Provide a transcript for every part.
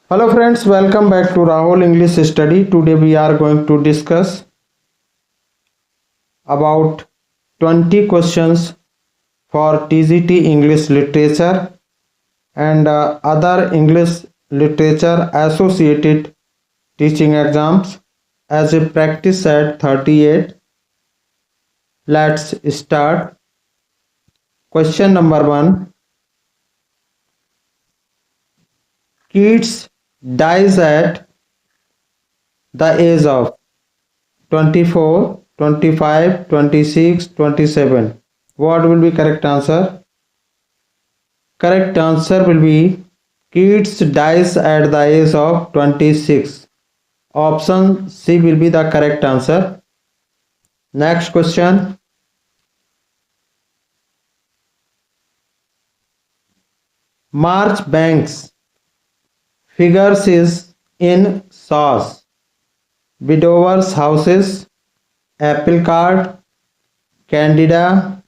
Hello friends, welcome back to Rahul English Study. Today we are going to discuss about 20 questions for TGT English Literature and other English literature associated teaching exams as a practice set 38. Let's start. Question number 1. Keats dies at the age of 24, 25, 26, 27. What will be correct answer? Correct answer will be Keats dies at the age of 26. Option C will be the correct answer. Next question. Marchbanks figures is in Sauce, Widowers Houses, Apple Cart, Candida,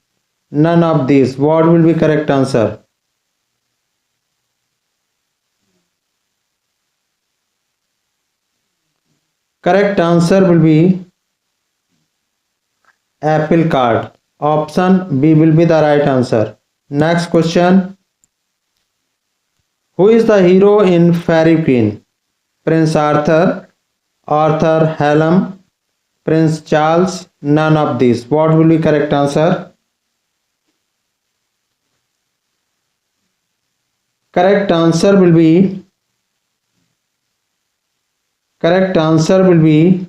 none of these. What will be correct answer? Correct answer will be Apple Cart. Option B will be the right answer. Next question. Who is the hero in Fairy Queen? Prince Arthur, Arthur Hallam, Prince Charles, none of these. What will be correct answer? Correct answer will be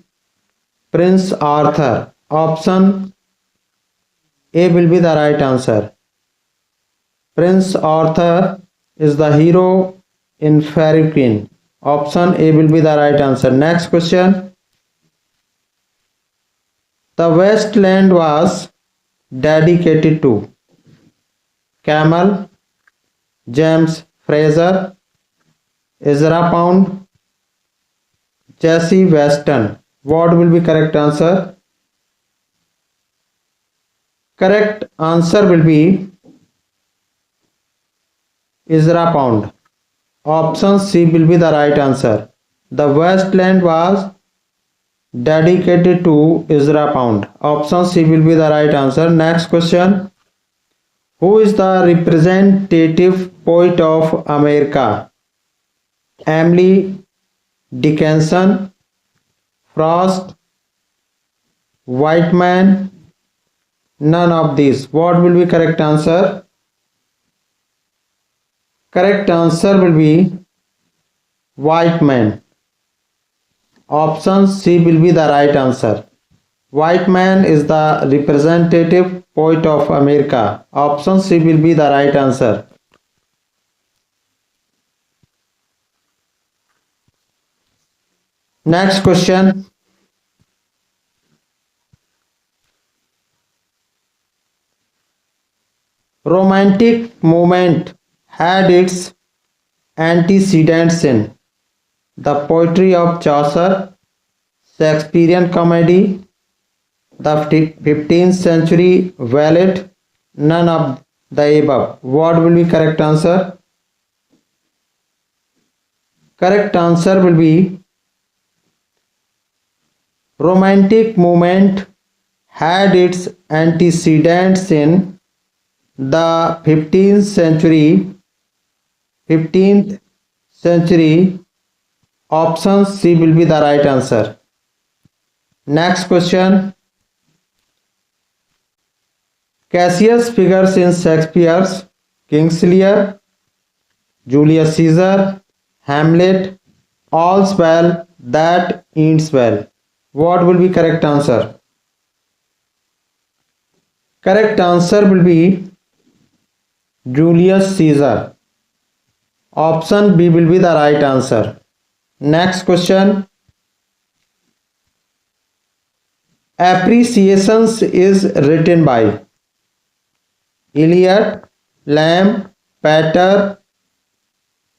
Prince Arthur. Option A will be the right answer. Prince Arthur is the hero in Fairy Queen. Option A will be the right answer. Next question. The Westland was dedicated to Camel, James Fraser, Ezra Pound, Jesse Weston. What will be correct answer? Correct answer will be Ezra Pound. Option C will be the right answer. The Westland was dedicated to Ezra Pound. Option C will be the right answer. Next question. Who is the representative poet of America? Emily Dickinson, Frost, Whiteman, none of these. What will be correct answer? Correct answer will be Whiteman. Option C will be the right answer. Whiteman is the representative poet of America. Option C will be the right answer. Next question. Romantic movement had its antecedents in the poetry of Chaucer, Shakespearean comedy, the 15th century ballad, none of the above. What will be correct answer? Correct answer will be Romantic movement had its antecedents in the 15th century. Option C will be the right answer. Next question. Cassius figures in Shakespeare's King's Lear, Julius Caesar, Hamlet, all's well that ends well. What will be correct answer? Correct answer will be Julius Caesar. Option B will be the right answer. Next question. Appreciations is written by Eliot, Lamb, Pater,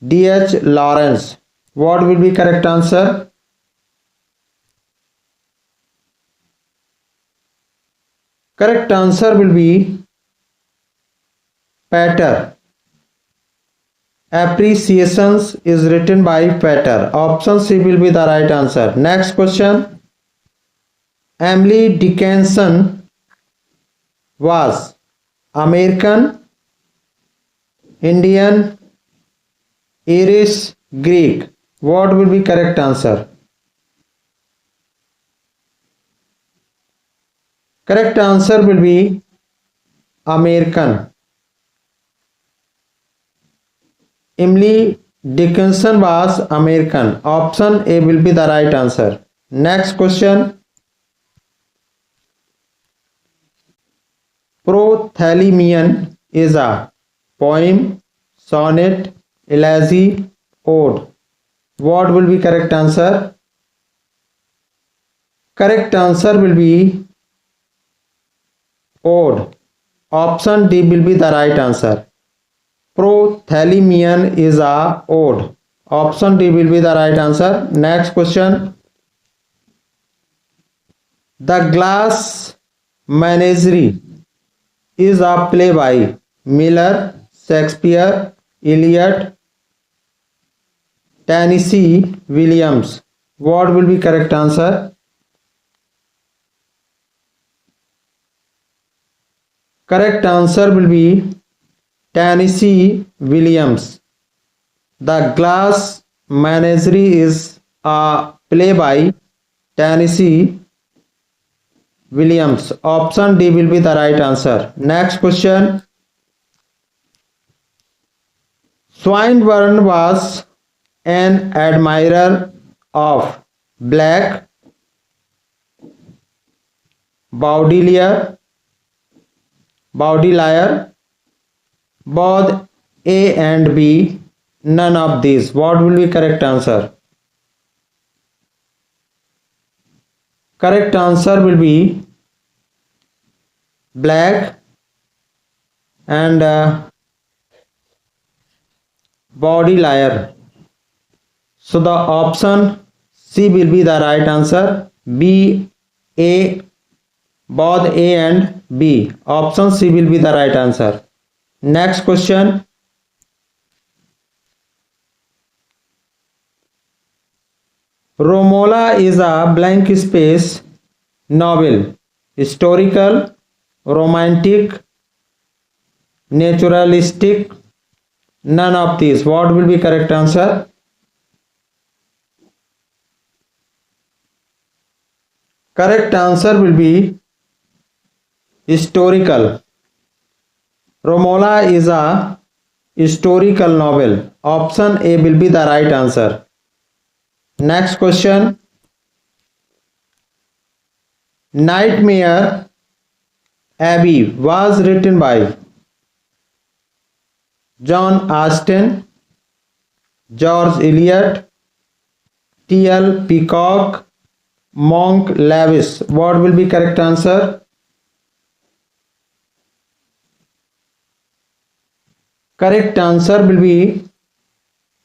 D.H. Lawrence. What will be correct answer? Correct answer will be Pater. Appreciations is written by Pater. Option C will be the right answer. Next question. Emily Dickinson was American, Indian, Irish, Greek. What will be correct answer? Correct answer will be American. Emily Dickinson was American. Option A will be the right answer. Next question. Prothalamion is a poem, sonnet, elegy, ode. What will be correct answer? Correct answer will be ode. Option D will be the right answer. Prothalamion is a ode. Option D will be the right answer. Next question. The Glass Menagerie is a play by Miller, Shakespeare, Eliot, Tennessee Williams. What will be correct answer? Correct answer will be Tennessee Williams. The Glass Menagerie is a play by Tennessee Williams. Option D will be the right answer. Next question. Swinburne was an admirer of Black, Baudelaire, both A and B, none of these. What will be correct answer? Correct answer will be Black and Baudelaire. So the option C will be the right answer. B, A, both A and B. Option C will be the right answer. Next question. Romola is a blank space novel. Historical, romantic, naturalistic, none of these. What will be correct answer? Correct answer will be historical. Romola is a historical novel. Option A will be the right answer. Next question. Nightmare Abbey was written by John Austen, George Eliot, T.L. Peacock, Monk Lewis. What will be correct answer? Correct answer will be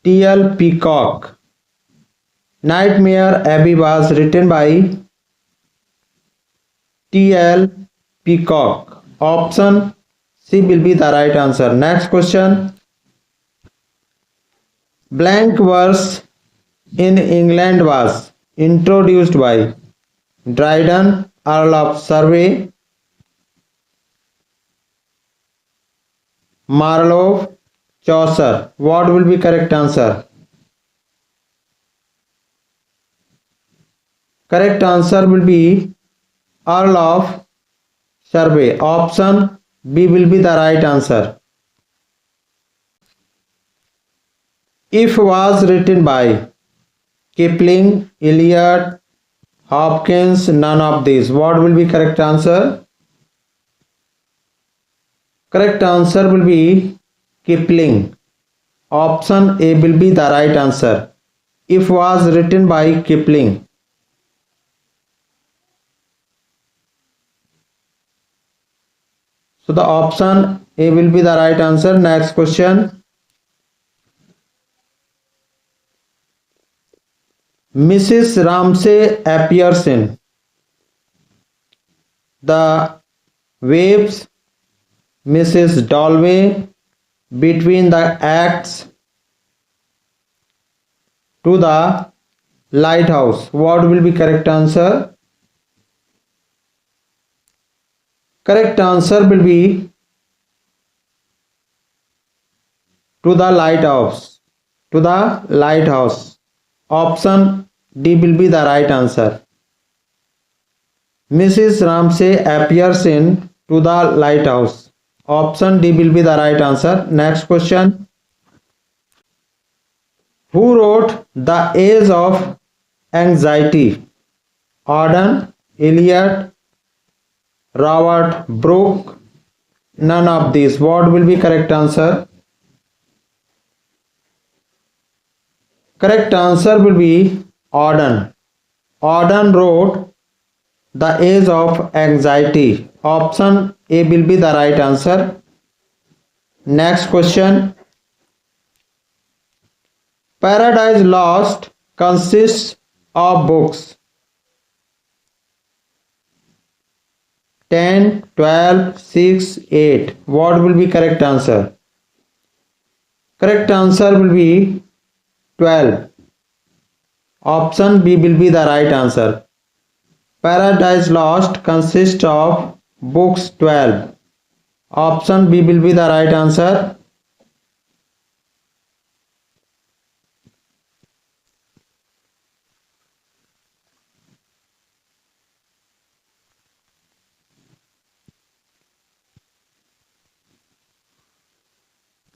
T.L. Peacock. Nightmare Abbey was written by T.L. Peacock. Option C will be the right answer. Next question. Blank verse in England was introduced by Dryden, Earl of Surrey, Marlowe, Chaucer. What will be correct answer? Correct answer will be Earl of Surrey. Option B will be the right answer. If was written by Kipling, Eliot, Hopkins, none of these. What will be correct answer? Correct answer will be Kipling. Option A will be the right answer. If was written by Kipling. So the option A will be the right answer. Next question. Mrs. Ramsay appears in The Waves, Mrs. Dalloway, Between the Acts, to the lighthouse. What will be correct answer? Correct answer will be to the lighthouse. To the lighthouse. Option D will be the right answer. Mrs. Ramsay appears in to the lighthouse. Option D will be the right answer. Next question. Who wrote The Age of Anxiety? Auden, Eliot, Robert Brooke, none of these. What will be correct answer? Correct answer will be Auden. Auden wrote The Age of Anxiety. Option A will be the right answer. Next question. Paradise Lost consists of books 10, 12, 6, 8. What will be correct answer? Correct answer will be 12. Option B will be the right answer. Paradise Lost consists of books 12. Option B will be the right answer.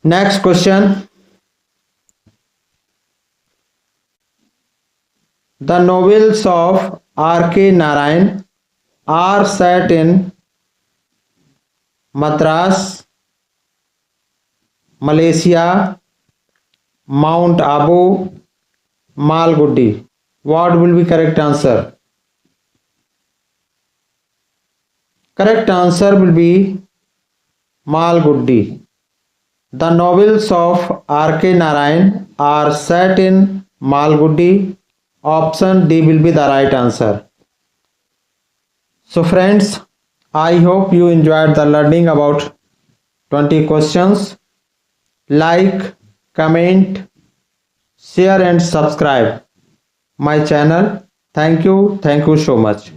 Next question. The novels of R.K. Narayan are set in Madras, Malaysia, Mount Abu, Malgudi. What will be correct answer? Correct answer will be Malgudi. The novels of R.K. Narayan are set in Malgudi. Option D will be the right answer. So friends, I hope you enjoyed the learning about 20 questions. Like, comment, share and subscribe my channel. Thank you so much.